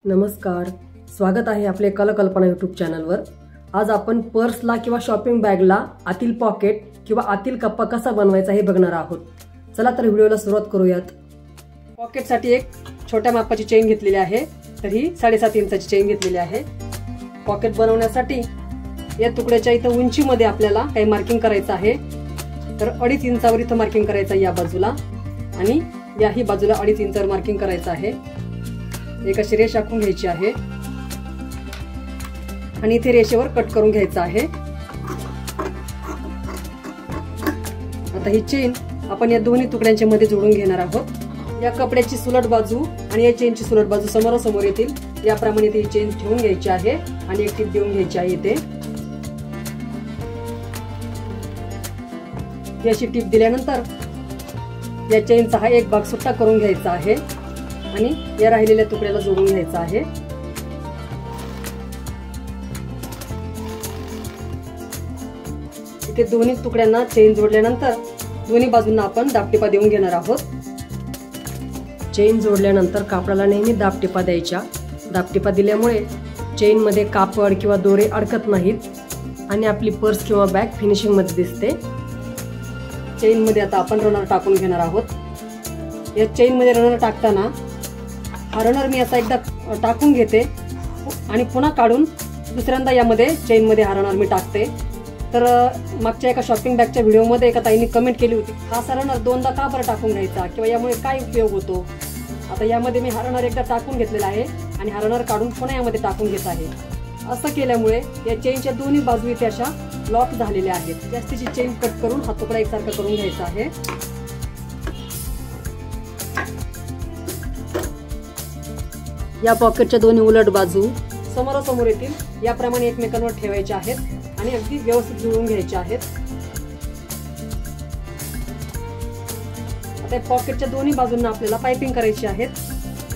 नमस्कार, स्वागत आहे आपले कलाकल्पना यूट्यूब चॅनलवर। आज आपण पर्सला किंवा शॉपिंग बॅगला आतील पॉकेट किंवा आतील कप्पा कसा बनवायचा हे बघणार आहोत। चला तर व्हिडिओला सुरुवात करूयात। पॉकेटसाठी एक छोट्या मापाची चेन घेतलेली आहे, तर ही 7.5 इंचाची चेन घेतलेली आहे। पॉकेट बनवण्यासाठी या तुकड्याच्या इथं उंचीमध्ये आपल्याला काही मार्किंग करायचं आहे, तर 2.5 इंचावर इथं मार्किंग करायचं आहे या बाजूला आणि याही बाजूला 2.5 इंचावर मार्किंग करायचं आहे। एक अशी रेष आखून घ्यायची आहे आणि इथे रेषेवर कट करून घ्यायचं आहे। आता ही चेन आपण या दोन्ही तुकड्यांच्या मध्ये जोडून घेणार आहोत। या कपड्याची सुलट बाजू आणि या चेनची सुलट बाजू समोरासमोर येतील याप्रमाणे ती चेन ठेवून घ्यायची आहे आणि एक टीप देऊन घ्यायची आहे। इथे याची टीप दिल्यानंतर या चेनचा हा एक भाग सुट्टा करून घ्यायचा आहे आणि या राहिलेल्या तुकड्याला जोडून घ्यायचा आहे। इथे दोन्ही तुकड्यांना चेन जोडल्यानंतर दोन्ही बाजूंना आपण दाबटिपा देऊन घेणार आहोत। चेन जोडल्यानंतर कापडाला नेहमी दाबटिपा द्यायच्या। दाबटिपा दिल्यामुळे चेन मध्ये कापड किंवा दोरे अडकत नाहीत आणि आपली पर्स किंवा बॅग फिनिशिंग मध्ये दिसते। चेन मध्ये आता आपण रनर टाकून घेणार आहोत। या चेन मध्ये रनर टाकताना हा रनर मी असा एकदा टाकून घेते आणि पुन्हा काढून दुसऱ्यांदा यामध्ये चेन मध्ये हा रनर मी टाकते। तर मागच्या एका शॉपिंग बॅगच्या व्हिडिओमध्ये एका ताईंनी कमेंट केली होती, हा रनर दोनदा का बरं टाकून घ्यायचा किंवा यामुळे काय उपयोग होतो। आता यामध्ये मी हा रनर एकदा टाकून घेतलेला आहे आणि हा रनर काढून पुन्हा यामध्ये टाकून घेत आहे। असं केल्यामुळे या चेनच्या दोन्ही बाजू इथे अशा लॉक झालेल्या आहेत। जास्तीची चेन कट करून हा तुकडा एकसारखा करून घ्यायचा आहे। या पॉकेटच्या दोन्ही उलट बाजू समोरासमोर येतील याप्रमाणे एकमेकांवर ठेवायच्या आहेत आणि अगदी व्यवस्थित जुळवून घ्यायच्या आहेत। आता पॉकेटच्या दोन्ही बाजूंना आपल्याला पाइपिंग करायची आहे।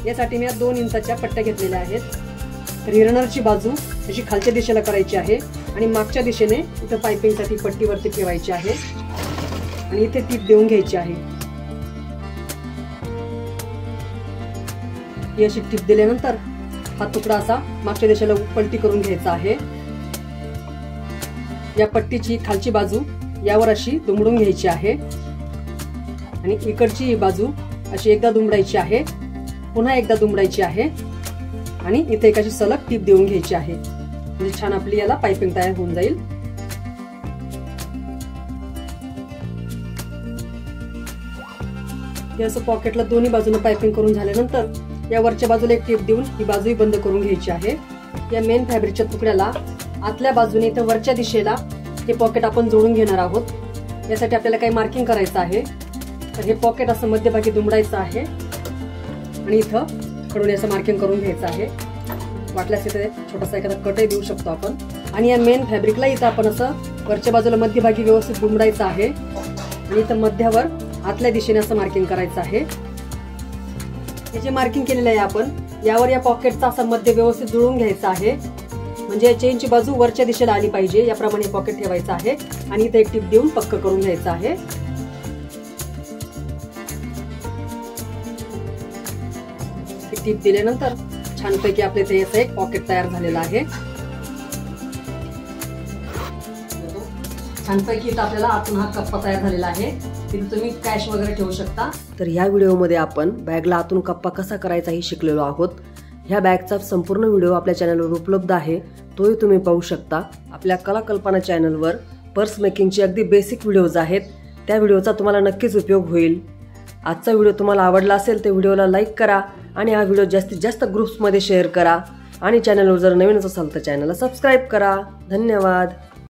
यासाठी मी 2 इंचाच्या पट्ट्या घेतलेल्या आहेत। तर ही रनरची बाजू अशी खालच्या दिशेला करायची आहे आणि मागच्या दिशेने इथं पाइपिंगसाठी पट्टीवरती ठेवायची आहे आणि इथे टीप देऊन घ्यायची आहे। याची टीप दिल्यानंतर हा तुकडा असा मागच्या दिशेला पलटी करून घ्यायचा आहे। या पट्टीची खालची बाजू यावर अशी दुमडून घ्यायची आहे आणि इकडची बाजू अशी एकदा दुमडायची आहे, पुन्हा एकदा दुमडायची आहे आणि इथे एक अशी सलग टीप देऊन घ्यायची आहे, म्हणजे छान आपली याला पाइपिंग तयार होऊन जाईल। हे असं पॉकेटला दोन्ही बाजूने पाइपिंग करून झाल्यानंतर या वरच्या बाजूला एक टीप देऊन ही बाजूही बंद करून घ्यायची आहे। या मेन फॅब्रिकच्या तुकड्याला आतल्या बाजूने इथं वरच्या दिशेला हे पॉकेट आपण जोडून घेणार आहोत। यासाठी आपल्याला काही मार्किंग करायचं आहे। तर हे पॉकेट असं मध्यभागी दुमडायचं आहे आणि इथं कडून असं मार्किंग करून घ्यायचं आहे। वाटल्यास इथे छोटासा एखादा कटही देऊ शकतो आपण। आणि या मेन फॅब्रिकला इथं आपण असं वरच्या बाजूला मध्यभागी व्यवस्थित दुमडायचं आहे आणि इथं मध्यावर आतल्या दिशेने असं मार्किंग करायचं आहे। हे जे मार्किंग केलेलं आहे आपण यावर या पॉकेटचा असा मध्य व्यवस्थित जुळवून घ्यायचा आहे, म्हणजे चेनची बाजू वरच्या दिशेला आली पाहिजे याप्रमाणे पॉकेट ठेवायचं आहे आणि इथे एक टीप देऊन पक्क करून घ्यायचं आहे। टीप दिल्यानंतर छानपैकी आपले इथे असं एक पॉकेट तयार झालेलं आहे। छानपैकी इथं आपल्याला आतून हा कप्पा तयार झालेला आहे। तिथे तुम्ही कॅश वगैरे ठेवू शकता। तर या व्हिडिओमध्ये आपण बॅगला आतून कप्पा कसा करायचा हे शिकलेलो आहोत। ह्या बॅगचा संपूर्ण व्हिडिओ आपल्या चॅनलवर उपलब्ध आहे, तोही तुम्ही पाहू शकता। आपल्या कलाकल्पना चॅनलवर पर्स मेकिंगचे अगदी बेसिक व्हिडिओज आहेत, त्या व्हिडिओचा तुम्हाला नक्कीच उपयोग होईल। आजचा व्हिडिओ तुम्हाला आवडला असेल तर व्हिडिओला लाईक करा आणि हा व्हिडिओ जास्तीत जास्त ग्रुप्समध्ये शेअर करा आणि चॅनलवर जर नवीनच असाल तर चॅनलला सबस्क्राईब करा। धन्यवाद।